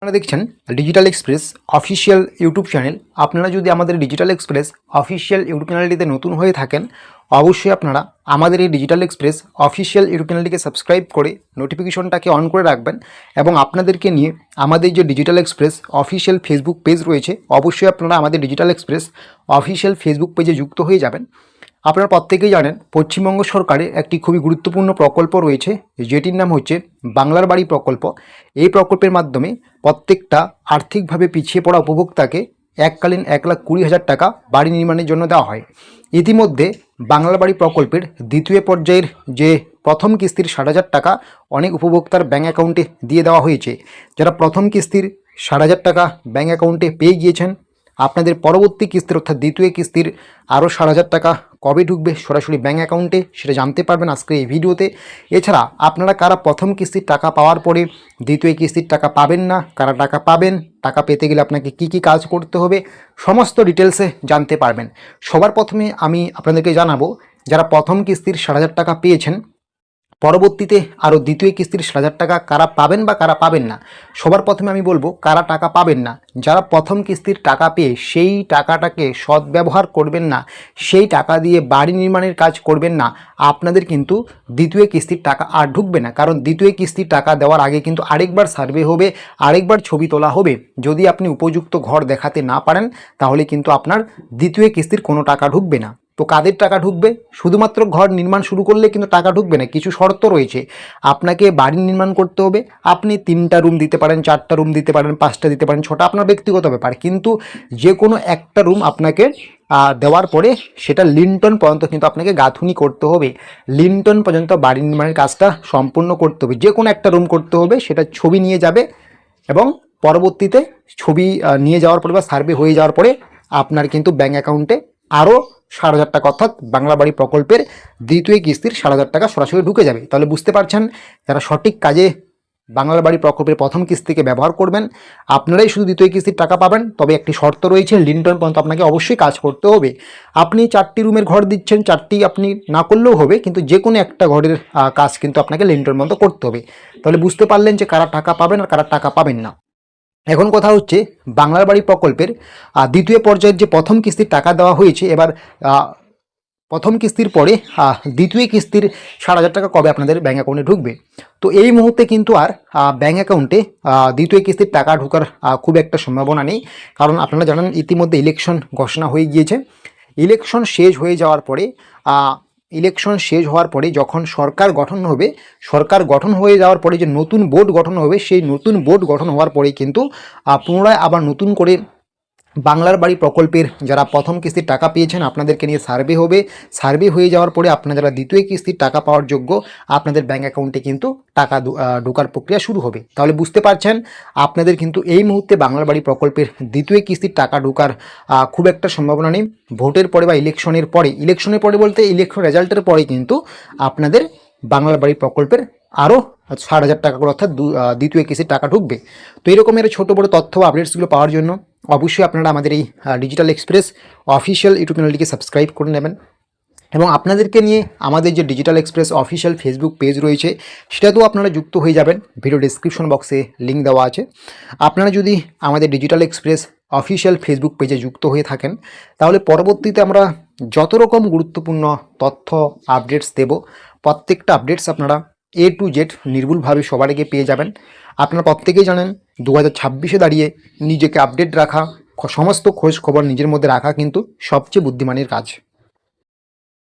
আপনারা দেখছেন digital express official YouTube channel. আপনারা যদি আমাদের ডিজিটাল এক্সপ্রেস অফিসিয়াল ইউটিউব চ্যানেলটিতে নতুন হয়ে থাকেন, অবশ্যই আপনারা আমাদের এই ডিজিটাল এক্সপ্রেস অফিসিয়াল ইউটিউব চ্যানেলটিকে সাবস্ক্রাইব করে নোটিফিকেশনটাকে অন করে রাখবেন এবং আপনাদেরকে নিয়ে আমাদের যে digital express official Facebook page রয়েছে, অবশ্যই আপনারা আমাদের ডিজিটাল এক্সপ্রেস অফিসিয়াল ফেসবুক পেজে যুক্ত হয়ে যাবেন। আপনারা প্রত্যেকেই জানেন পশ্চিমবঙ্গ সরকারের একটি খুবই গুরুত্বপূর্ণ প্রকল্প রয়েছে, যেটির নাম হচ্ছে বাংলার বাড়ি প্রকল্প। এই প্রকল্পের মাধ্যমে প্রত্যেকটা আর্থিকভাবে পিছিয়ে পড়া উপভোক্তাকে এককালীন 1,20,000 টাকা বাড়ি নির্মাণের জন্য দেওয়া হয়। ইতিমধ্যে বাংলার বাড়ি প্রকল্পের দ্বিতীয় পর্যায়ের যে প্রথম কিস্তির 60,000 টাকা অনেক উপভোক্তার ব্যাঙ্ক অ্যাকাউন্টে দিয়ে দেওয়া হয়েছে। যারা প্রথম কিস্তির 60,000 টাকা ব্যাঙ্ক অ্যাকাউন্টে পেয়ে গিয়েছেন, আপনাদের পরবর্তী কিস্তির অর্থাৎ দ্বিতীয় কিস্তির আরও 60,000 টাকা কবে ঢুকবে সরাসরি ব্যাঙ্ক অ্যাকাউন্টে, সেটা জানতে পারবেন আজকের এই ভিডিওতে। এছাড়া আপনারা কারা প্রথম কিস্তির টাকা পাওয়ার পরে দ্বিতীয় কিস্তির টাকা পাবেন না, কারা টাকা পাবেন, টাকা পেতে গেলে আপনাকে কি কি কাজ করতে হবে, সমস্ত ডিটেলসে জানতে পারবেন। সবার প্রথমে আমি আপনাদেরকে জানাবো, যারা প্রথম কিস্তির 60,000 টাকা পেয়েছেন, পরবর্তীতে আরও দ্বিতীয় কিস্তির 60,000 টাকা কারা পাবেন বা কারা পাবেন না। সবার প্রথমে আমি বলবো কারা টাকা পাবেন না। যারা প্রথম কিস্তির টাকা পেয়ে সেই টাকাটাকে সদ্ব্যবহার করবেন না, সেই টাকা দিয়ে বাড়ি নির্মাণের কাজ করবেন না, আপনাদের কিন্তু দ্বিতীয় কিস্তির টাকা আর ঢুকবে না। কারণ দ্বিতীয় কিস্তির টাকা দেওয়ার আগে কিন্তু আরেকবার সার্ভে হবে, আরেকবার ছবি তোলা হবে। যদি আপনি উপযুক্ত ঘর দেখাতে না পারেন, তাহলে কিন্তু আপনার দ্বিতীয় কিস্তির কোনো টাকা ঢুকবে না। তো কাদের টাকা ঢুকবে? শুধুমাত্র ঘর নির্মাণ শুরু করলে কিন্তু টাকা ঢুকবে না, কিছু শর্ত রয়েছে। আপনাকে বাড়ি নির্মাণ করতে হবে। আপনি 3টা রুম দিতে পারেন, 4টা রুম দিতে পারেন, 5টা দিতে পারেন, 6টা, আপনার ব্যক্তিগত ব্যাপার। কিন্তু যে কোনো একটা রুম আপনাকে দেওয়ার পরে সেটা লিন্টন পর্যন্ত কিন্তু আপনাকে গাঁথুনি করতে হবে। লিন্টন পর্যন্ত বাড়ি নির্মাণের কাজটা সম্পূর্ণ করতে হবে। যে কোনো একটা রুম করতে হবে, সেটা ছবি নিয়ে যাবে এবং পরবর্তীতে ছবি নিয়ে যাওয়ার পরে বা সার্ভে হয়ে যাওয়ার পরে আপনার কিন্তু ব্যাঙ্ক অ্যাকাউন্টে আরও 60,000 টাকা অর্থাৎ বাংলা বাড়ি প্রকল্পের দ্বিতীয় কিস্তির 60,000 টাকা সরাসরি ঢুকে যাবে। তাহলে বুঝতে পারছেন, যারা সঠিক কাজে বাংলা বাড়ি প্রকল্পের প্রথম কিস্তিকে ব্যবহার করবেন, আপনারাই শুধু দ্বিতীয় কিস্তির টাকা পাবেন। তবে একটি শর্ত রয়েছে, লিন্টন পর্যন্ত আপনাকে অবশ্যই কাজ করতে হবে। আপনি 4টি রুমের ঘর দিচ্ছেন, 4টি আপনি না করলেও হবে, কিন্তু যে কোনো একটা ঘরের কাজ কিন্তু আপনাকে লিন্টন পর্যন্ত করতে হবে। তাহলে বুঝতে পারলেন যে কারা টাকা পাবেন আর কারা টাকা পাবেন না। এখন কথা হচ্ছে, বাংলার বাড়ি প্রকল্পের দ্বিতীয় পর্যায়ের যে প্রথম কিস্তির টাকা দেওয়া হয়েছে, এবার প্রথম কিস্তির পরে দ্বিতীয় কিস্তির 60,000 টাকা কবে আপনাদের ব্যাঙ্ক অ্যাকাউন্টে ঢুকবে। তো এই মুহূর্তে কিন্তু আর ব্যাঙ্ক অ্যাকাউন্টে দ্বিতীয় কিস্তির টাকা ঢোকার খুব একটা সম্ভাবনা নেই। কারণ আপনারা জানেন ইতিমধ্যে ইলেকশন ঘোষণা হয়ে গিয়েছে। ইলেকশন শেষ হয়ে যাওয়ার পরে যখন সরকার গঠন হবে, সরকার গঠন হয়ে যাওয়ার পরে যে নতুন বোর্ড গঠন হবে, সেই নতুন বোর্ড গঠন হওয়ার পরেই কিন্তু পুনরায় আবার নতুন করে বাংলার বাড়ি প্রকল্পের যারা প্রথম কিস্তির টাকা পেয়েছেন আপনাদেরকে নিয়ে সার্ভে হবে। সার্ভে হয়ে যাওয়ার পরে আপনারা যারা দ্বিতীয় কিস্তির টাকা পাওয়ার যোগ্য, আপনাদের ব্যাঙ্ক অ্যাকাউন্টে কিন্তু টাকা ঢোকার প্রক্রিয়া শুরু হবে। তাহলে বুঝতে পারছেন, আপনাদের কিন্তু এই মুহূর্তে বাংলার বাড়ি প্রকল্পের দ্বিতীয় কিস্তির টাকা ঢোকার খুব একটা সম্ভাবনা নেই। ভোটের পরে বা ইলেকশনের পরে বলতে ইলেকশন রেজাল্টের পরে কিন্তু আপনাদের বাংলার বাড়ি প্রকল্পের আরও 60,000 টাকা করে অর্থাৎ দ্বিতীয় কিস্তির টাকা ঢুকবে। তো এরকমের ছোটো বড়ো তথ্য আপডেটসগুলো পাওয়ার জন্য অবশ্যই আপনারা আমাদের এই ডিজিটাল এক্সপ্রেস অফিসিয়াল ইউটিউব চ্যানেলটিকে সাবস্ক্রাইব করে নেবেন এবং আপনাদেরকে নিয়ে আমাদের যে digital express official Facebook page রয়েছে, সেটাতেও আপনারা যুক্ত হয়ে যাবেন। ভিডিও ডেসক্রিপশন বক্সে লিঙ্ক দেওয়া আছে। আপনারা যদি আমাদের ডিজিটাল এক্সপ্রেস অফিসিয়াল ফেসবুক পেজে যুক্ত হয়ে থাকেন, তাহলে পরবর্তীতে আমরা যত রকম গুরুত্বপূর্ণ তথ্য আপডেটস দেব, প্রত্যেকটা আপডেটস আপনারা A to Z নির্ভুলভাবে সবার আগে পেয়ে যাবেন। আপনারা প্রত্যেকেই জানেন 2026-এ দাঁড়িয়ে নিজেকে আপডেট রাখা, সমস্ত খোঁজ খবর নিজের মধ্যে রাখা কিন্তু সবচেয়ে বুদ্ধিমানের কাজ।